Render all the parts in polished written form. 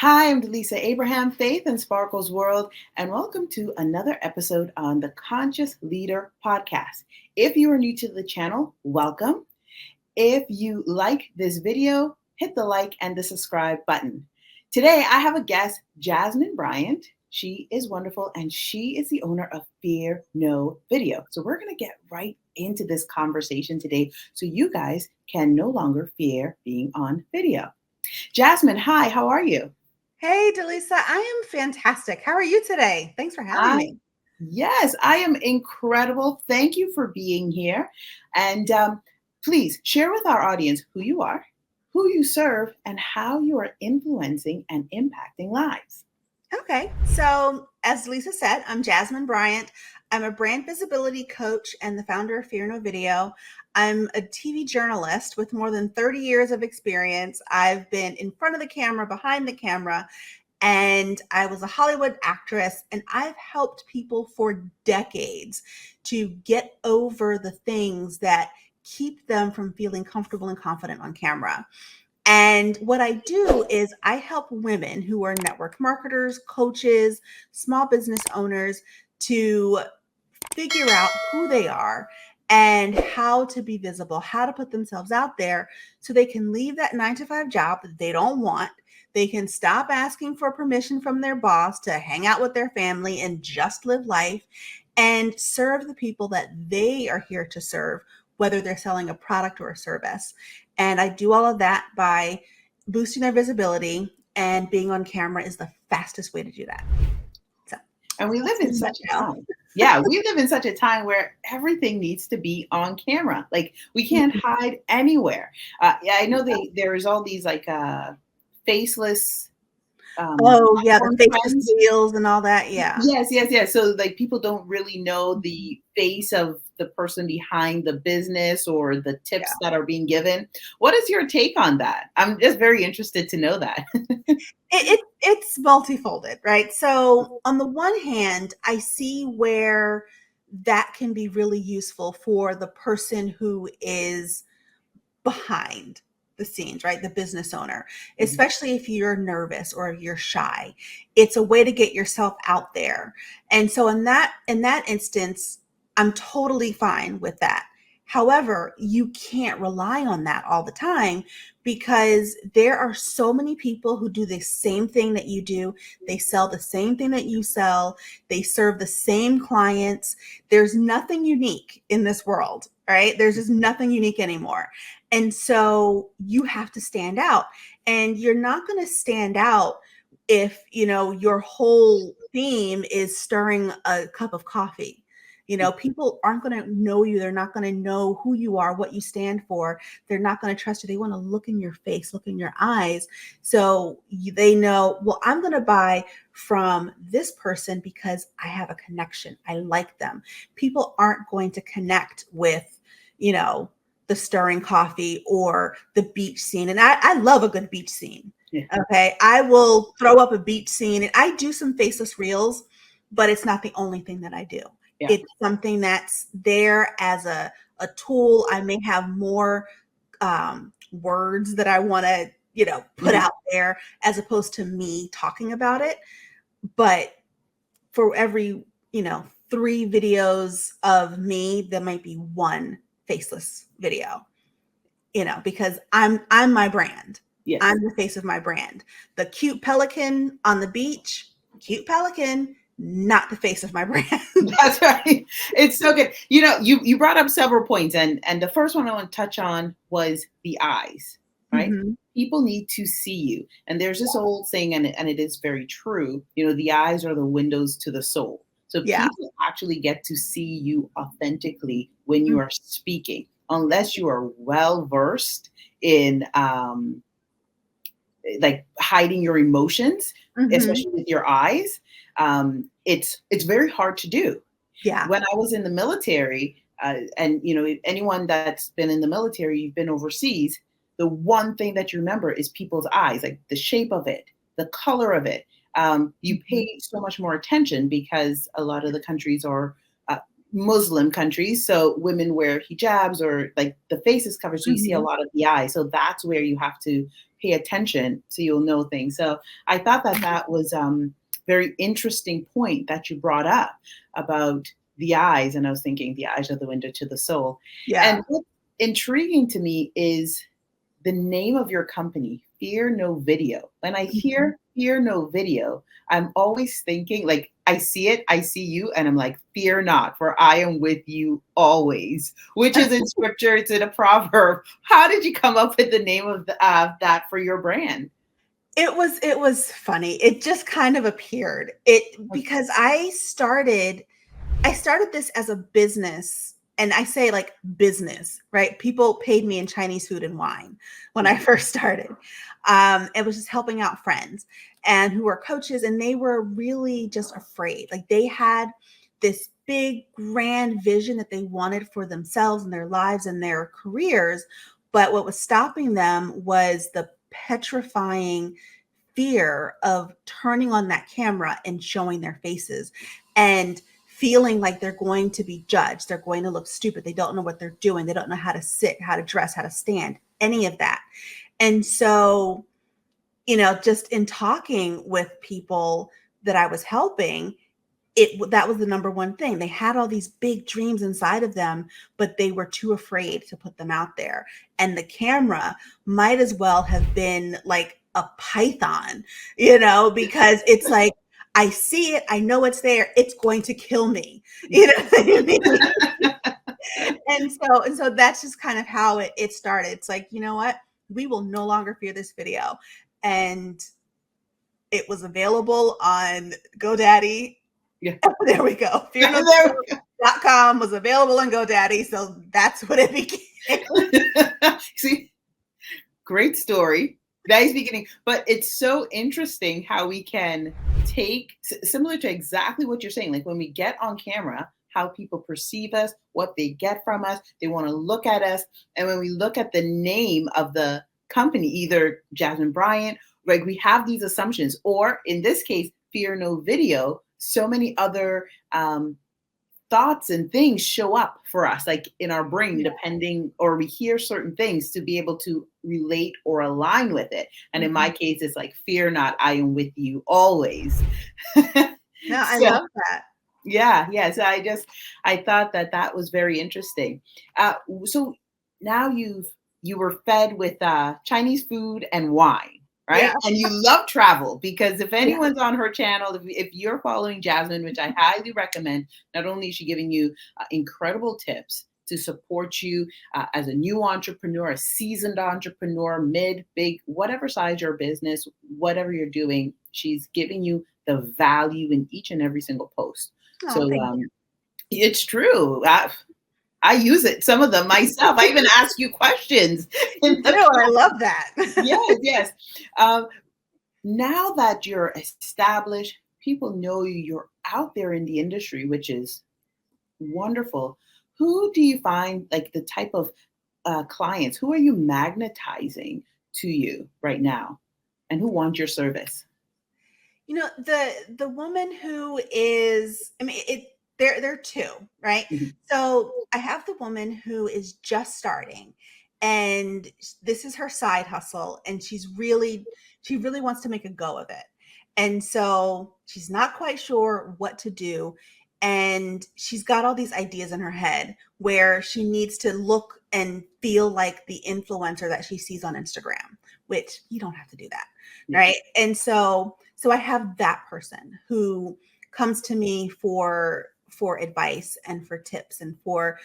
Hi, I'm Delisa Abraham, Faith and Sparkles World, and welcome to another episode on the Conscious Leader podcast. If you are new to the channel, welcome. If you like this video, hit the like and the subscribe button. Today, I have a guest, Jasmin Bryant. She is wonderful, and she is the owner of Fear No Video. So we're going to get right into this conversation today so you guys can no longer fear being on video. Jasmin, hi, how are you? Hey, Delisa, I am fantastic. How are you today? Thanks for having me. Yes, I am incredible. Thank you for being here. And please share with our audience who you are, who you serve, and how you are influencing and impacting lives. Okay, so as Lisa said, I'm Jasmin Bryant. I'm a brand visibility coach and the founder of Fear No Video. I'm a TV journalist with more than 30 years of experience. I've been in front of the camera, behind the camera, and I was a Hollywood actress, and I've helped people for decades to get over the things that keep them from feeling comfortable and confident on camera. And what I do is I help women who are network marketers, coaches, small business owners to figure out who they are and how to be visible, how to put themselves out there so they can leave that 9 to 5 job that they don't want. They can stop asking for permission from their boss to hang out with their family and just live life and serve the people that they are here to serve, whether they're selling a product or a service. And I do all of that by boosting their visibility, and being on camera is the fastest way to do that. So And we live that's in in a such a nutshell. time. Yeah, we live in such a time where everything needs to be on camera. Like we can't hide anywhere. Yeah, I know there's all these like faceless Oh, yeah, the platform faceless trends. reels and all that, yeah. Yes, yes, yes. So like people don't really know the face of the person behind the business or the Yeah. tips that are being given. What is your take on that? I'm just very interested to know that. It's multifolded, right? So on the one hand, I see where that can be really useful for the person who is behind the scenes, right? The business owner, Mhm. especially if you're nervous or if you're shy. It's a way to get yourself out there. And so in that instance, I'm totally fine with that. However, you can't rely on that all the time because there are so many people who do the same thing that you do. They sell the same thing that you sell. They serve the same clients. There's nothing unique in this world, right? There's just nothing unique anymore. And so you have to stand out, and you're not going to stand out if, your whole theme is stirring a cup of coffee. People aren't going to know you. They're not going to know who you are, what you stand for. They're not going to trust you. They want to look in your face, look in your eyes. So they know, well, I'm going to buy from this person because I have a connection. I like them. People aren't going to connect with, the stirring coffee or the beach scene. And I love a good beach scene. Yeah, Okay. I will throw up a beach scene, and I do some faceless reels, but it's not the only thing that I do. yeah. It's something that's there as a tool. I may have more words that I want to, put Mhm. out there as opposed to me talking about it. But for every, 3 videos of me, there might be one faceless video, because I'm my brand. Yes. I'm the face of my brand. The cute pelican on the beach, cute pelican, not the face of my brand. That's right. It's so good. You brought up several points, and the first one I want to touch on was the eyes, right? Mhm. People need to see you. And there's this old saying, and it is very true, the eyes are the windows to the soul. So Yeah. people actually get to see you authentically when you Mm, are speaking, unless you are well versed in like hiding your emotions, mhm. especially with your eyes. It's very hard to do. Yeah. When I was in the military, and anyone that's been in the military, you've been overseas. The one thing that you remember is people's eyes, like the shape of it, the color of it. You Mhm. pay so much more attention because a lot of the countries are Muslim countries, so women wear hijabs or like the face is covered, so you see a Mhm. lot of the eyes. So that's where you have to pay attention, so you'll know things. So I thought that that was very interesting point that you brought up about the eyes, and I was thinking the eyes are the window to the soul. Yeah. And what's intriguing to me is the name of your company, Fear No Video. When I Mhm. hear Fear No Video, I'm always thinking, like, I see it, I see you, and I'm like, fear not, for I am with you always, which is in scripture, it's in a proverb. How did you come up with the name of that for your brand? It was funny. It just kind of appeared. It because I started this as a business, and I say like business, right? People paid me in Chinese food and wine when I first started. It was just helping out friends and who were coaches, and they were really just afraid. Like they had this big grand vision that they wanted for themselves and their lives and their careers, but what was stopping them was the petrifying fear of turning on that camera and showing their faces and feeling like they're going to be judged. They're going to look stupid. They don't know what they're doing. They don't know how to sit, how to dress, how to stand, any of that. And so, just in talking with people that I was helping, that was the number one thing. They had all these big dreams inside of them, but they were too afraid to put them out there. And the camera might as well have been like a python, because it's like I see it, I know it's there, it's going to kill me. You know what I mean? And so that's just kind of how it started. It's like, you know what? We will no longer fear this video. And it was available on GoDaddy. Yeah. There we go. There FearNoVideo.com was available on GoDaddy, so that's what it became. we go. See, great story. Nice beginning. But it's so interesting how we can take, similar to exactly what you're saying, like when we get on camera, how people perceive us, what they get from us, they want to look at us. And when we look at the name of the company, either Jasmine Bryant, like we have these assumptions, or in this case, Fear No Video, so many other thoughts and things show up for us, like in our brain, Yeah. depending, or we hear certain things to be able to relate or align with it. And in my Mhm. case, it's like, fear not, I am with you always. No, I So, love that. yeah, yeah. So I thought that that was very interesting. So now you were fed with Chinese food and wine, Yeah, right? And you love travel, because if yeah. anyone's on her channel, if you're following Jasmine, which I highly recommend, not only is she giving you incredible tips to support you as a new entrepreneur, a seasoned entrepreneur, mid, big, whatever size your business, whatever you're doing, she's giving you the value in each and every single post. Oh, So thank it's true. I use it, some of them myself. I even ask you questions you. in You the do, and I comments. love that. Yes, yes. Um, now that you're established, people know you, you're out there in the industry, which is wonderful. Who do you find, like the type of clients, who are you magnetizing to you right now, and who want your service? The woman who is, I mean, there are two, right? Mhm. So I have the woman who is just starting, and this is her side hustle, and she really wants to make a go of it. And so she's not quite sure what to do, and she's got all these ideas in her head where she needs to look and feel like the influencer that she sees on Instagram, which you don't have to do that, Yeah. right? And so I have that person who comes to me for advice and for tips and for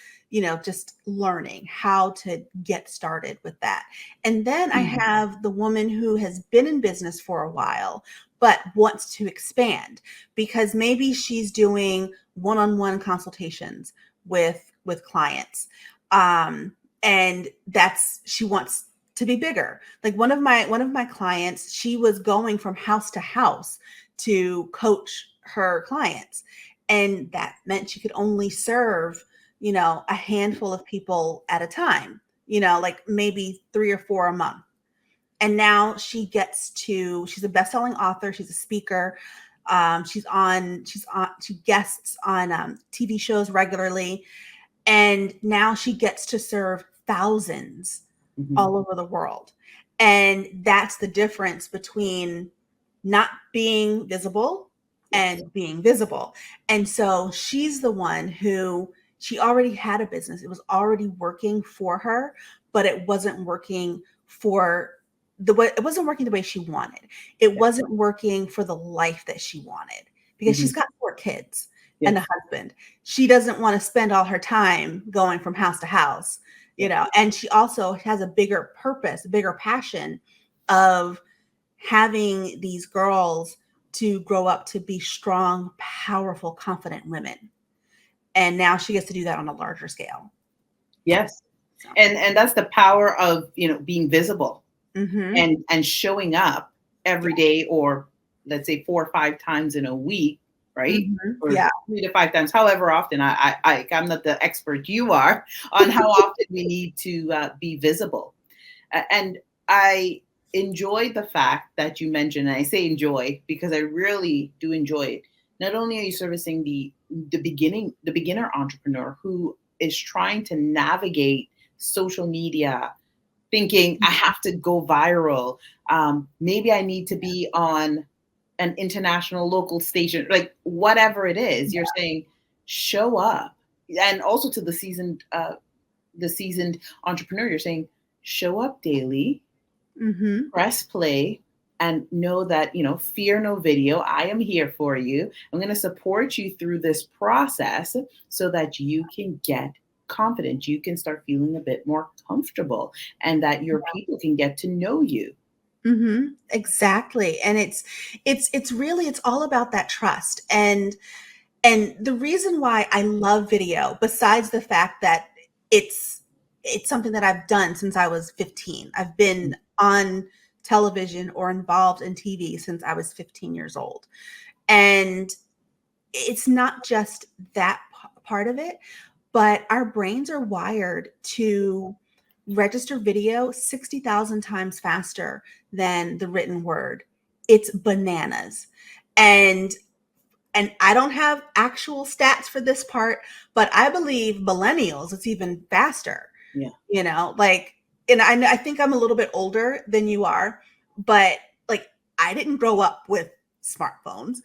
just learning how to get started with that. And then I Mhm. have the woman who has been in business for a while but wants to expand because maybe she's doing one-on-one consultations with clients, and that's she wants to be bigger. Like one of my clients, she was going from house to house to coach her clients, and that meant she could only serve a handful of people at a time, like maybe 3 or 4 a month. And now she's a best-selling author, she's a speaker, She guests on TV shows regularly, and now she gets to serve thousands all over the world. And that's the difference between not being visible Yes. and being visible. And so she's the one who, she already had a business. It was already working for her, but it wasn't working for the way, it wasn't working the way she wanted. It Yes. wasn't working for the life that she wanted, because she's got 4 kids and a Yes. husband. She doesn't want to spend all her time going from house to house, and she also has a bigger purpose, a bigger passion of having these girls to grow up to be strong, powerful, confident women. And now she gets to do that on a larger scale. Yes. So, And that's the power of, being visible mm-hmm. and showing up every day, or let's say 4 or 5 times in a week, right? Mm-hmm. Or Yeah. 3 to 5 times, however often. I'm not the expert you are on how often we need to be visible. And I enjoyed the fact that you mentioned, and I say enjoy because I really do enjoy it. Not only are you servicing the beginner entrepreneur who is trying to navigate social media, thinking I have to go viral. Maybe I need to be on an international local station, like whatever it is. You're saying show up, and also to the seasoned entrepreneur, you're saying show up daily, Mm-hmm. press play, and know that, fear no video. I am here for you. I'm going to support you through this process so that you can get confident. You can start feeling a bit more comfortable, and that your people can get to know you. Mm-hmm. Exactly. And it's really, it's all about that trust. And the reason why I love video, besides the fact that it's something that I've done since I was 15. I've been on television or involved in TV since I was 15 years old. And it's not just that part of it, but our brains are wired to register video 60,000 times faster than the written word. It's bananas. And I don't have actual stats for this part, but I believe millennials, it's even faster. Yeah. And I think I'm a little bit older than you are, but like, I didn't grow up with smartphones,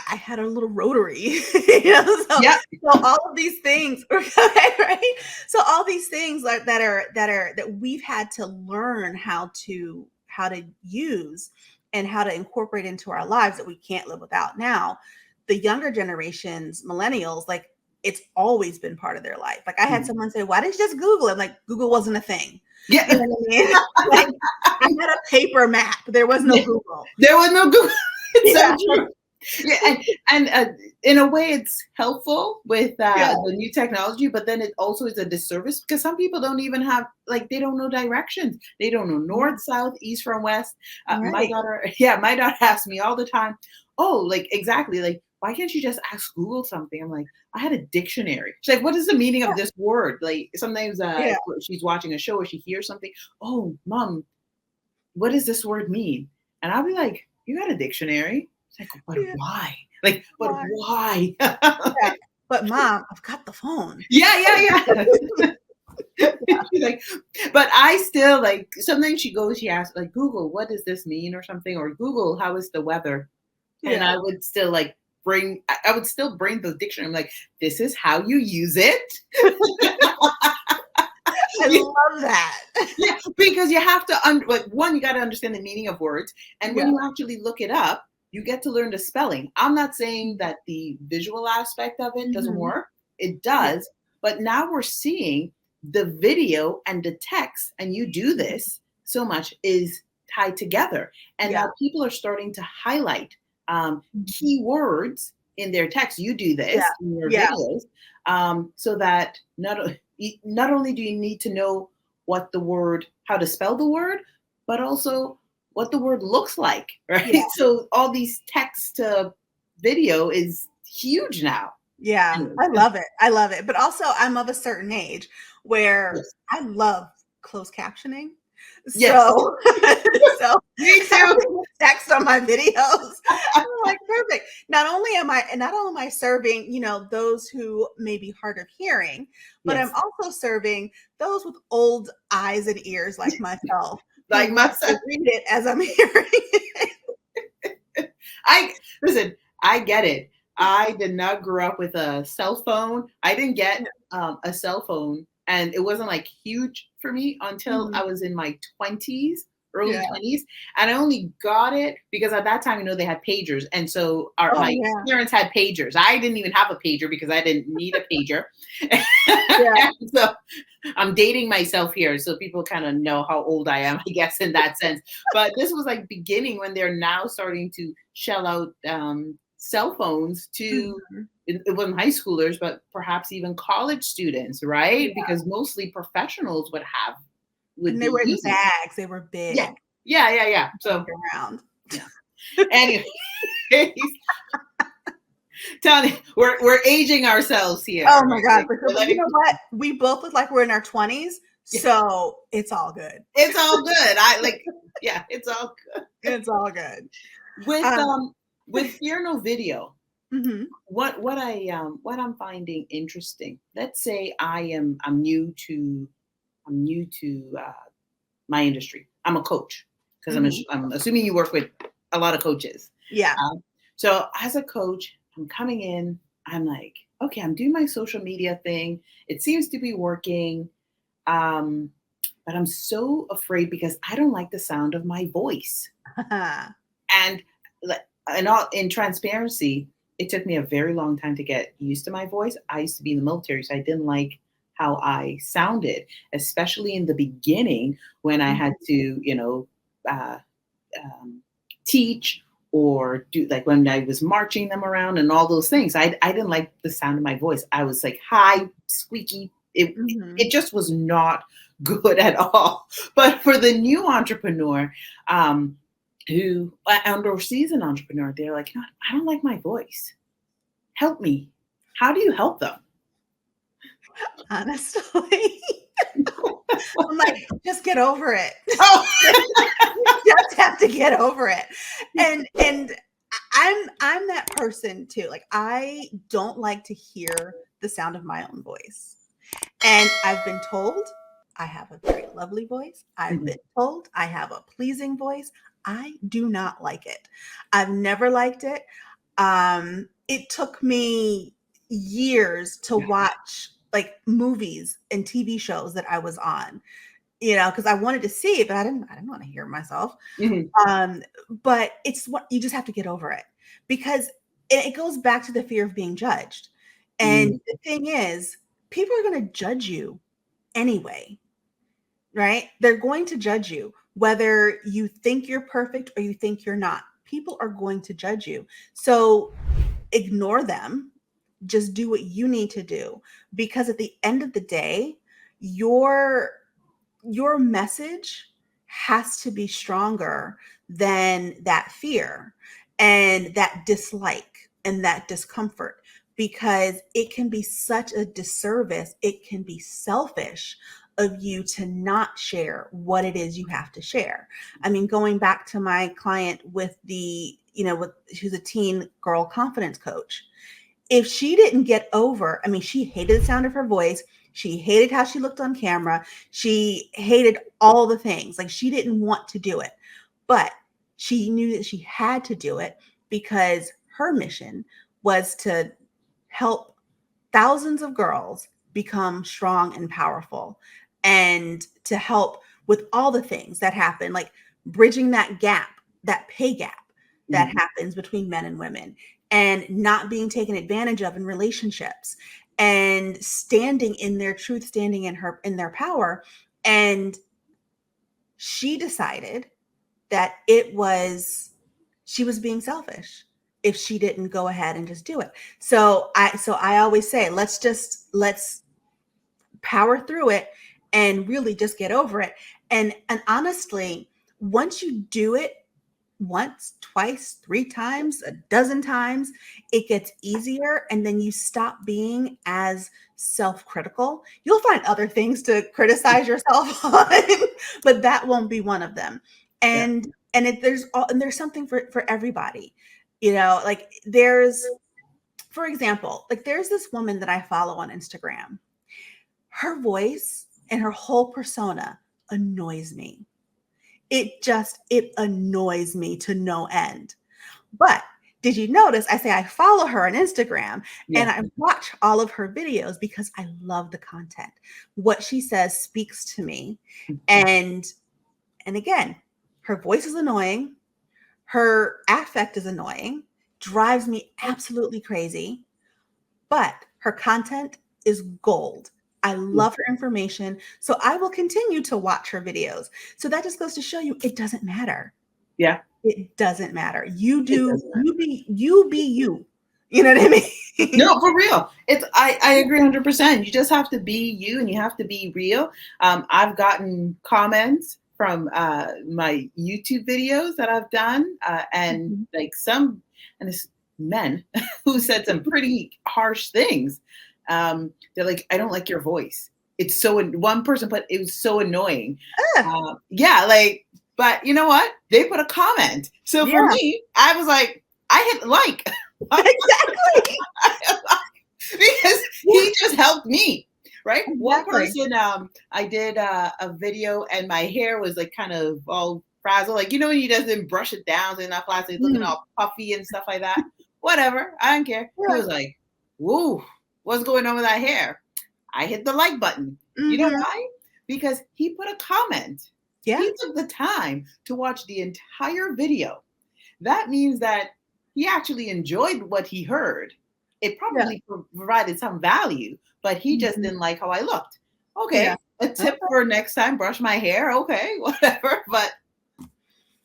I had a little rotary, so, Yeah. so all of these things, right? So all these things that we've had to learn how to use and how to incorporate into our lives that we can't live without now. The younger generations, millennials, like, it's always been part of their life. Like, I had someone say, "Why didn't you just Google it?" Like, Google wasn't a thing. Yeah. You know what I mean? Like, I had a paper map. There was no Google. There was no Google. It's Yeah. so true. Yeah, and in a way, it's helpful with the new technology, but then it also is a disservice because some people don't even have, like, they don't know directions. They don't know north, south, east from west. My Right. daughter asks me all the time, "Oh, like exactly, like why can't you just ask Google something?" I'm like, I had a dictionary. She's like, "What is the meaning of this word?" Like sometimes Yeah. she's watching a show or she hears something. "Oh, mom, what does this word mean?" And I'll be like, "You got a dictionary?" It's like, "But Yeah. why? Like, but Why? why?" Yeah. But mom, I've got the phone. Yeah. She's like, but I still like sometimes she asks like Google, what does this mean or something, or Google, how is the weather? And Yeah. I would still like I would still bring the dictionary. I'm like, this is how you use it. I love that. Yeah, because you have to like one, you got to understand the meaning of words, and when Yeah. you actually look it up, you get to learn the spelling. I'm not saying that the visual aspect of it doesn't Mhm. work. It Yeah. does, but now we're seeing the video and the text, and you do this so much is tied together, and Yeah. now people are starting to highlight Mhm. keywords in their text. You do Yeah. this in your Yeah. videos, so that not only do you need to know how to spell the word, but also what the word looks like, right? Yeah. So all these text to video is huge now. Yeah. Anyways, I love it. I love it. But also, I'm of a certain age where yes, I love closed captioning. yes, So, so me too. having text on my videos, I'm like, like, not only am I serving, those who may be hard of hearing, but I'm Yes. also serving those with old eyes and ears like myself who Like want to myself. read it as I'm hearing it. Listen, I get it. I did not grow up with a cell phone. I didn't get a cell phone, and it wasn't like huge for me until Mhm. I was in my 20s, early Yeah. 20s. And I only got it because at that time, they had pagers. And so Oh, my yeah. parents had pagers. I didn't even have a pager because I didn't need a pager. Yeah. So I'm dating myself here. So people kind of know how old I am, I guess, in that sense. But this was like beginning when they're now starting to shell out cell phones to, Mhm. it wasn't high schoolers, but perhaps even college students, right? Yeah. Because mostly professionals would And they be were in using. bags. They were Yeah. big, Yeah. moved So around. yeah. Anyways, Tony, we're aging ourselves here. Oh my Right? God, Like, for sure. we're But you letting, know what? We both look like we're in our 20s, yeah, so it's all good. it's all good. Yeah, it's all good. It's all good. With Um, Fear No Video, mhm, what I'm finding interesting. Let's say I'm new to my industry. I'm a coach because mhm. I'm assuming you work with a lot of coaches. Yeah. So as a coach, I'm coming in. I'm like, okay, I'm doing my social media thing. It seems to be working, um, but I'm so afraid because I don't like the sound of my voice. And in transparency, it took me a very long time to get used to my voice. I used to be in the military, so I didn't like how I sounded, especially in the beginning when I had to, uh, um, teach or do, like when I was marching them around and all those things. I didn't like the sound of my voice. I was like high, squeaky. It Mhm. just was not good at all. But for the new entrepreneur, who or seasoned entrepreneur, they're like, I don't like my voice. Help me. How do you help them? Honestly, I'm like, just get over it. Oh, You just have to get over it. And I'm that person too. Like, I don't like to hear the sound of my own voice. And I've been told I have a very lovely voice. I've mhm, been told I have a pleasing voice. I do not like it. I've never liked it. It took me years to yeah, watch like movies and TV shows that I was on, because I wanted to see it, but I didn't want to hear myself. mhm, Um, but it's what you just have to get over it, because it goes back to the fear of being judged. And mm, the thing is, people are going to judge you anyway, right? They're going to judge you whether you think you're perfect or you think you're not. People are going to judge you. So ignore them. Just do what you need to do, because at the end of the day, your your message has to be stronger than that fear and that dislike and that discomfort, because it can be such a disservice. It can be selfish of you to not share what it is you have to share. I mean, going back to my client with who's a teen girl confidence coach, if she didn't get over, I mean, she hated the sound of her voice. She hated how she looked on camera. She hated all the things. Like, she didn't want to do it, but she knew that she had to do it because her mission was to help thousands of girls become strong and powerful, and to help with all the things that happen, like bridging that gap, that pay gap that mhm. happens between men and women, and not being taken advantage of in relationships, and standing in their truth, standing in their power. And she decided that she was being selfish if she didn't go ahead and just do it. So I always say, let's power through it and really just get over it. And honestly, once you do it once, twice, three times, a dozen times, it gets easier, and then you stop being as self-critical. You'll find other things to criticize yourself on, but that won't be one of them. Yeah. And there's something for everybody. Like for example, like there's this woman that I follow on Instagram. Her voice and her whole persona annoys me. It annoys me to no end. But did you notice I say I follow her on Instagram and Yeah. I watch all of her videos because I love the content. What she says speaks to me. And again, her voice is annoying. Her affect is annoying, drives me absolutely crazy, but her content is gold. I love her information, so I will continue to watch her videos. So that just goes to show you it doesn't matter. Yeah. It doesn't matter. You It do, doesn't matter. you be you. You know what I mean? No, for real. I agree 100%. You just have to be you and you have to be real. I've gotten comments from my YouTube videos that I've done, and Mhm. like and it's men who said some pretty harsh things. They're like, I don't like your voice. It's so, one person put, it was so annoying. Ah, Yeah, like, but you know what? They put a comment. So for yeah, me, I was like, I hit like. exactly. Because Yeah, he just helped me, right? One exactly. person, I did a video and my hair was like kind of all frazzled, like when he doesn't brush it down, so it's not plastic, it's looking Mm, all puffy and stuff like that. Whatever, I don't care. He yeah. was like, "Whoa, what's going on with that hair?" I hit the like button. You know Mhm. why? Because he put a comment. Yeah, He took the time to watch the entire video. That means that he actually enjoyed what he heard. It yeah. probably provided some value, but he just Mhm. didn't like how I looked. Yeah. Okay, a tip Okay. for next time: brush my hair. Okay, whatever. But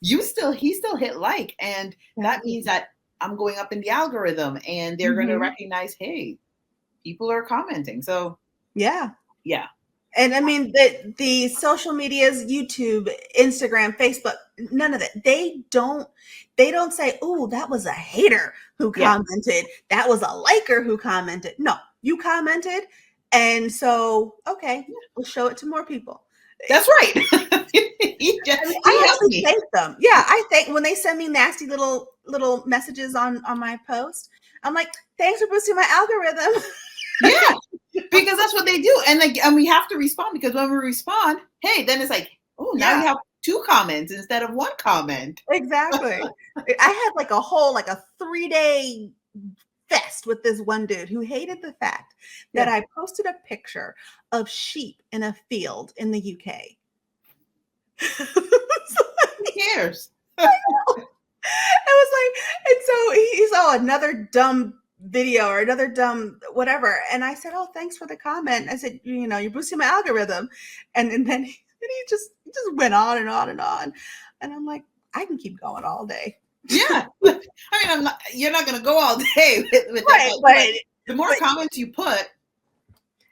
he still hit like, and that means Exactly. that I'm going up in the algorithm, and they're going to Mhm. recognize, hey, people are commenting. So Yeah. yeah, And I mean the social medias, YouTube, Instagram, Facebook, none of it. They don't say, "Oh, that was a hater who yeah, commented. That was a liker who commented." No, you commented, and so okay, we'll show it to more people. that's right. I mean, He I helped actually me. thank them. Yeah, I thank when they send me nasty little messages on my post. I'm like, "Thanks for boosting my algorithm." Yeah, because that's what they do, and like, and we have to respond, because when we respond, hey, then it's like, oh, now Yeah. you have two comments instead of one comment. Exactly. I had like a 3-day fest with this one dude who hated the fact that Yeah, I posted a picture of sheep in a field in the UK. So who cares? I was like, and so he saw another dumb video or another dumb whatever. And I said, "Oh, thanks for the comment." I said, "You're boosting my algorithm." And then he just went on and on and on. And I'm like, I can keep going all day. Yeah, I mean, you're not gonna go all day with that, Right, but the more but comments you put,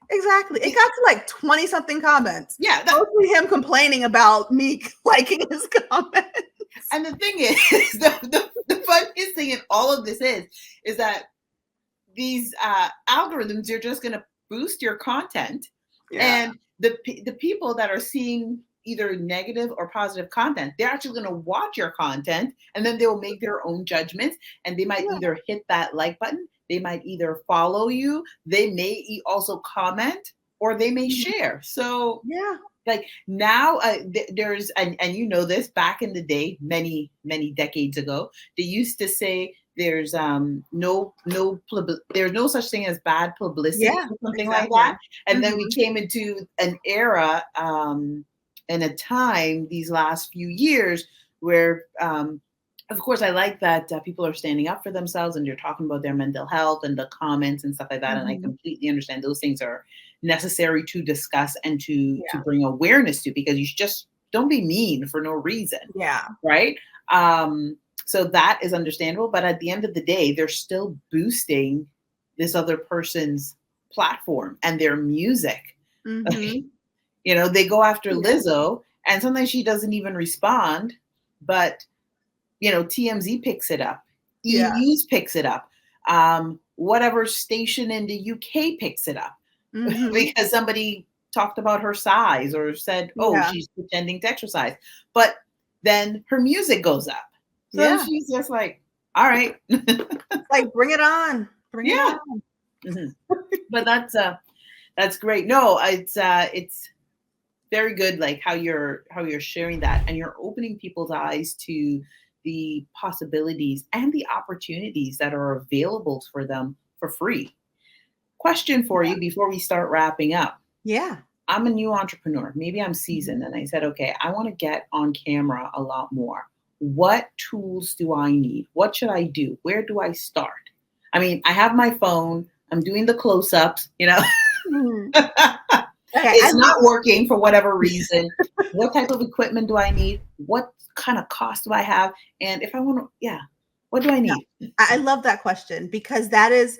exactly. It the, got to like 20 something comments. yeah, Mostly him complaining about me liking his comment. and the thing is, the funniest thing in all of this is that these algorithms are just gonna boost your content, Yeah. and the people that are seeing either negative or positive content, they're actually going to watch your content, and then they will make their own judgments, and they might Yeah. either hit that like button, they might either follow you, they may also comment, or they may Mhm. share. So Yeah. like now, there's, and you know this, back in the day, many decades ago, they used to say there's there's no such thing as bad publicity Yeah. or something like Exactly. that. And then we Mhm. came into an era, and a time these last few years where, of course, I like that people are standing up for themselves and they're talking about their mental health and the comments and stuff like that, and I Mhm. completely understand those things are necessary to discuss and to Yeah. bring awareness to, because you just don't be mean for no reason, Yeah. right? um so that is understandable, but at the end of the day, they're still boosting this other person's platform and their music. Mhm. They go after Yeah. Lizzo, and sometimes she doesn't even respond, but TMZ picks it up, E Yeah. News picks it up, whatever station in the UK picks it up, Mhm. because somebody talked about her size or said, "Oh, Yeah. she's pretending to exercise." But then her music goes up. So Yeah. she's just like, All right. Like, bring it on. Bring it Yeah. on. Mhm. But that's great. No, it's very good, like how you're sharing that, and you're opening people's eyes to the possibilities and the opportunities that are available for them for free. Question for you before we start wrapping up. Yeah. I'm a new entrepreneur. Maybe I'm seasoned, and I said, okay, I want to get on camera a lot more. What tools do I need? What should I do? Where do I start? I mean, I have my phone. I'm doing the close-ups, Mhm. Okay. It's not working for whatever reason. What type of equipment do I need? What kind of cost do I have? And if I want to, yeah, what do I No, need? I love that question because that is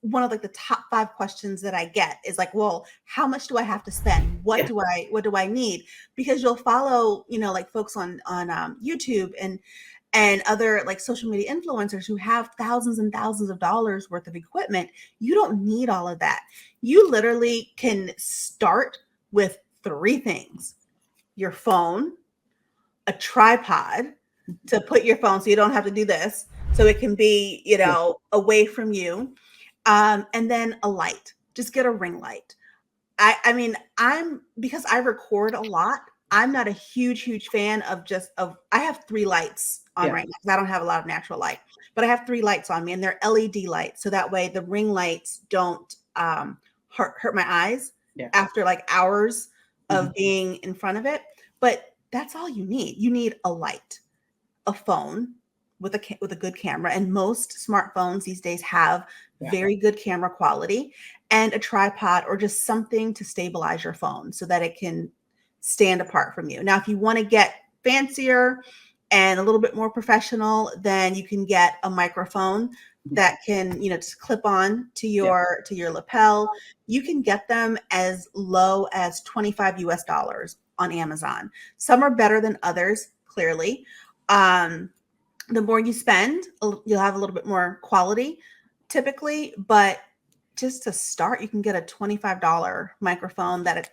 one of like the top 5 questions that I get is like, well, how much do I have to spend? Yeah. What do I need? Because you'll follow, like folks on YouTube and other like social media influencers who have thousands and thousands of dollars worth of equipment. You don't need all of that. You literally can start with 3 things: your phone, a tripod to put your phone so you don't have to do this, so it can be, Yeah. away from you, and then a light. Just get a ring light. I mean, I'm because I record a lot, I'm not a huge fan of I have 3 lights on Yeah. right now because I don't have a lot of natural light, but I have 3 lights on me, and they're LED lights, so that way the ring lights don't, hurt my eyes Yeah. after, like, hours Mhm. of being in front of it, but that's all you need. You need a light, a phone with a good camera, and most smartphones these days have Yeah. very good camera quality, and a tripod or just something to stabilize your phone so that it can stand apart from you. Now, if you want to get fancier and a little bit more professional, then you can get a microphone Mhm. that can, just clip on to Yeah. your lapel. You can get them as low as 25 US dollars on Amazon. Some are better than others, clearly. Um, the more you spend, you'll have a little bit more quality typically, but just to start, you can get a $25 microphone that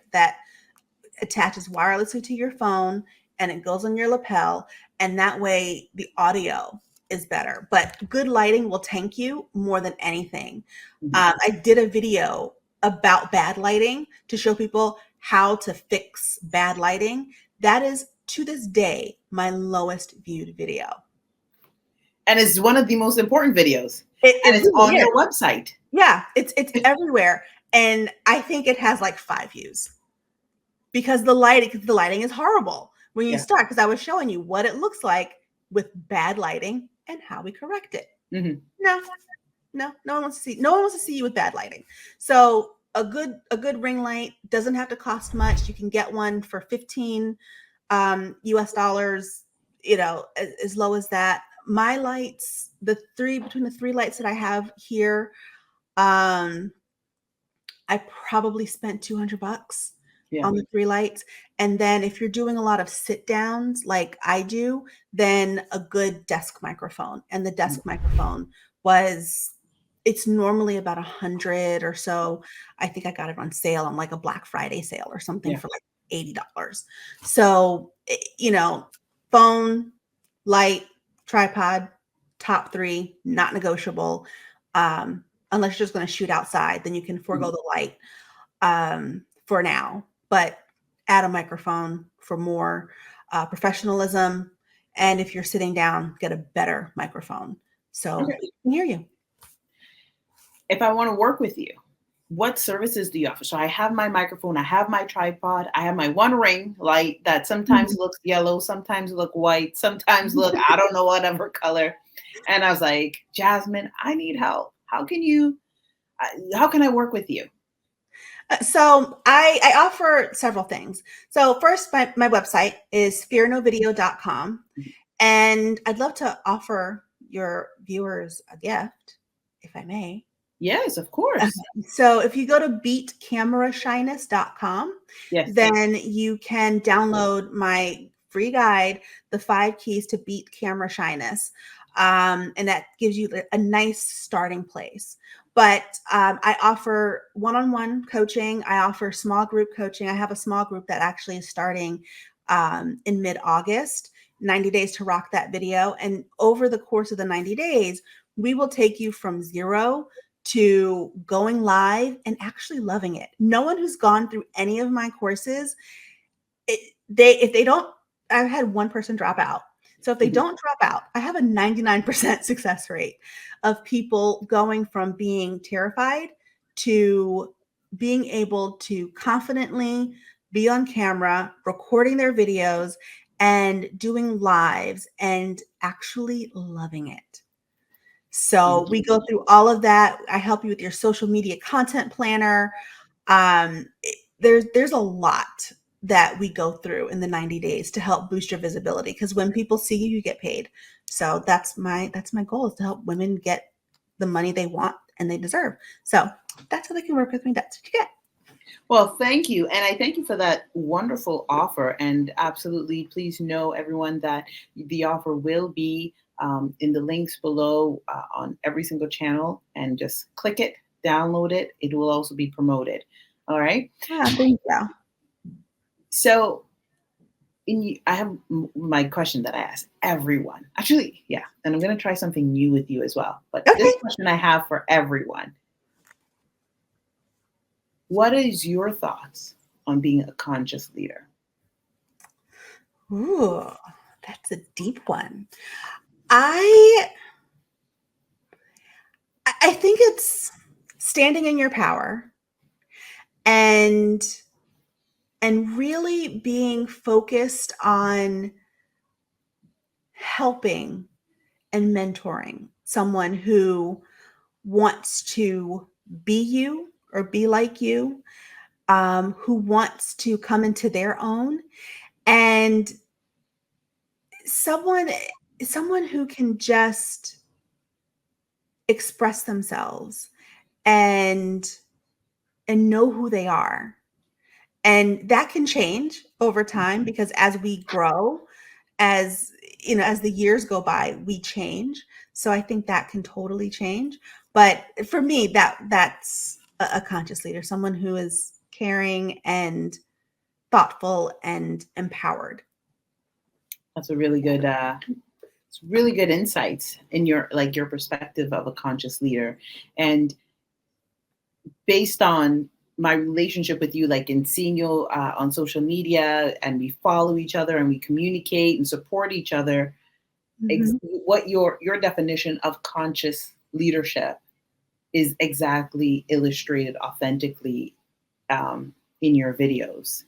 attaches wirelessly to your phone and it goes on your lapel, and that way the audio is better. But good lighting will tank you more than anything. Mhm. I did a video about bad lighting to show people how to fix bad lighting. That is, to this day, my lowest viewed video. And it's one of the most important videos, and It it's really on is. your website. Yeah, it's everywhere, and I think it has like 5 views because the lighting is horrible when you Yeah. start. Because I was showing you what it looks like with bad lighting and how we correct it. Mhm. No, no one wants to see you with bad lighting. So a good ring light doesn't have to cost much. You can get one for 15 US dollars, as low as that. My lights, between the 3 lights that I have here, um, I probably spent $200 Yeah. on the 3 lights, and then if you're doing a lot of sit downs like I do, then a good desk microphone, and the Mhm. desk microphone was it's normally about 100 or so. I think I got it on sale on, like, a Black Friday sale or something Yeah. for, like, $80. So, phone, light, tripod, top 3, not negotiable. Unless you're just gonna shoot outside, then you can forego Mhm. the light, for now, but add a microphone for more, professionalism, and if you're sitting down, get a better microphone so Okay. they can hear you. If I want to work with you, what services do you offer? So I have my microphone, I have my tripod, I have my one ring light that sometimes Mhm. looks yellow, sometimes look white, sometimes look I don't know whatever color. And I was like, Jasmine, I need help. How can I work with you? So I offer several things. So first, my website is fearnovideo.com, and I'd love to offer your viewers a gift, if I may. Yes, of course. So if you go to beatcamerashyness.com, Yes. then you can download my free guide, The 5 Keys to Beat Camera Shyness. And that gives you a nice starting place. But I offer one-on-one coaching. I offer small group coaching. I have a small group that actually is starting in mid-August. 90 days to rock that video. And over the course of the 90 days, we will take you from 0 to going live and actually loving it. No one who's gone through any of my courses, if they don't, I've had one person drop out. So if they don't drop out, I have a 99% success rate of people going from being terrified to being able to confidently be on camera, recording their videos and doing lives and actually loving it. So we go through all of that. I help you with your social media content planner. There's a lot that we go through in the 90 days to help boost your visibility, because when people see you, you get paid. So that's my goal, is to help women get the money they want and they deserve. So that's how they can work with me. That's what you get. Well, thank you. And I thank you for that wonderful offer. And absolutely, please know, everyone, that the offer will be in the links below on every single channel. And just click it, download it. It will also be promoted. All right. Yeah, thank you. So I have my question that I ask everyone. Actually, yeah. And I'm going to try something new with you as well. But this question I have for everyone. What is your thoughts on being a conscious leader? Ooh, that's a deep one. I think it's standing in your power and really being focused on helping and mentoring someone who wants to be you or be like you, who wants to come into their own, and someone who can just express themselves and know who they are. And that can change over time, because as we grow, as the years go by, we change. So I think that can totally change. But for me, that's a conscious leader, someone who is caring and thoughtful and empowered. That's a really good it's really good insights in your perspective of a conscious leader. And based on my relationship with you, like in seeing you on social media, and we follow each other and we communicate and support each other, what your definition of conscious leadership is exactly illustrated authentically in your videos,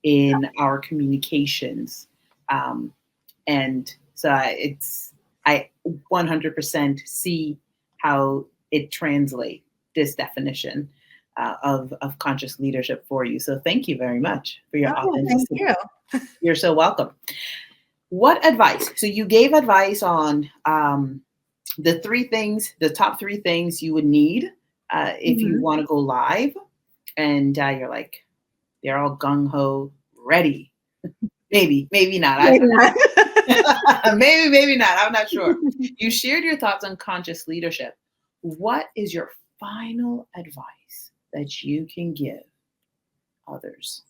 in our communications. And so I 100% see how it translates, this definition of conscious leadership for you. So thank you very much for your authenticity. Thank you. You're so welcome. What advice? So you gave advice on the top three things you would need if you want to go live, and you're like, they're all gung-ho ready. Maybe not. Maybe not. maybe not. I'm not sure. You shared your thoughts on conscious leadership. What is your final advice that you can give others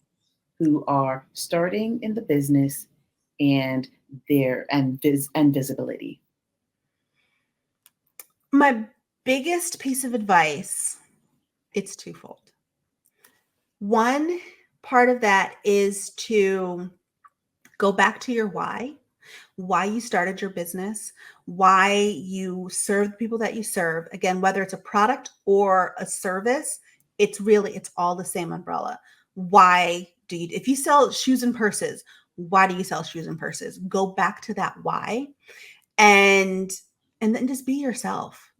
who are starting in the business and visibility? My biggest piece of advice, it's twofold. One part of that is to go back to your why you started your business, why you serve the people that you serve. Again, whether it's a product or a service, it's all the same umbrella. Why do you, if you sell shoes and purses, why do you sell shoes and purses? Go back to that why, and then just be yourself.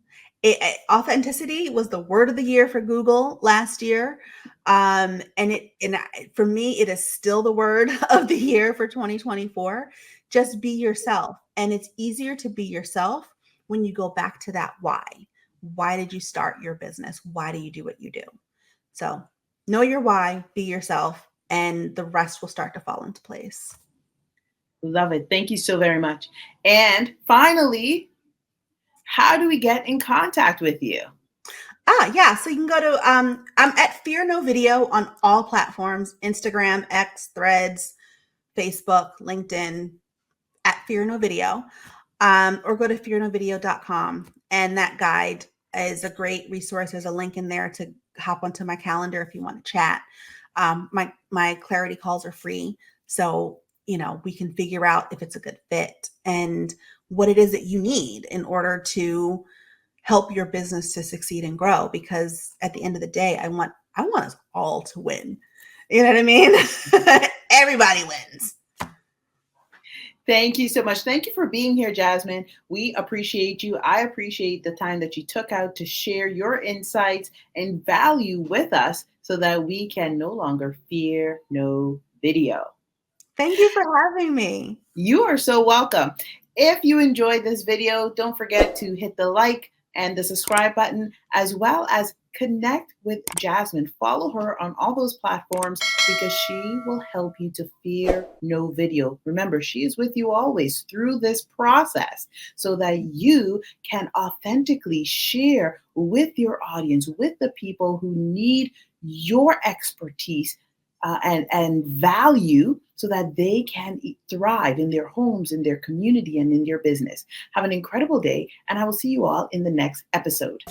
Authenticity was the word of the year for Google last year. For me, it is still the word of the year for 2024. Just be yourself. And it's easier to be yourself when you go back to that why. Why did you start your business? Why do you do what you do? So know your why, be yourself, and the rest will start to fall into place. Love it. Thank you so very much. And finally, how do we get in contact with you? Yeah. So you can go to, I'm at Fear No Video on all platforms: Instagram, X, Threads, Facebook, LinkedIn, at Fear No Video, or go to fearnovideo.com. And that guide is a great resource. There's a link in there to hop onto my calendar if you want to chat. My clarity calls are free. So, we can figure out if it's a good fit and what it is that you need in order to help your business to succeed and grow. Because at the end of the day, I want us all to win. You know what I mean? Everybody wins. Thank you so much. Thank you for being here, Jasmine. We appreciate you. I appreciate the time that you took out to share your insights and value with us so that we can no longer fear no video. Thank you for having me. You are so welcome. If you enjoyed this video, don't forget to hit the like and the subscribe button, as well as connect with Jasmine. Follow her on all those platforms because she will help you to fear no video. Remember, she is with you always through this process so that you can authentically share with your audience, with the people who need your expertise and value so that they can thrive in their homes, in their community, and in their business. Have an incredible day, and I will see you all in the next episode.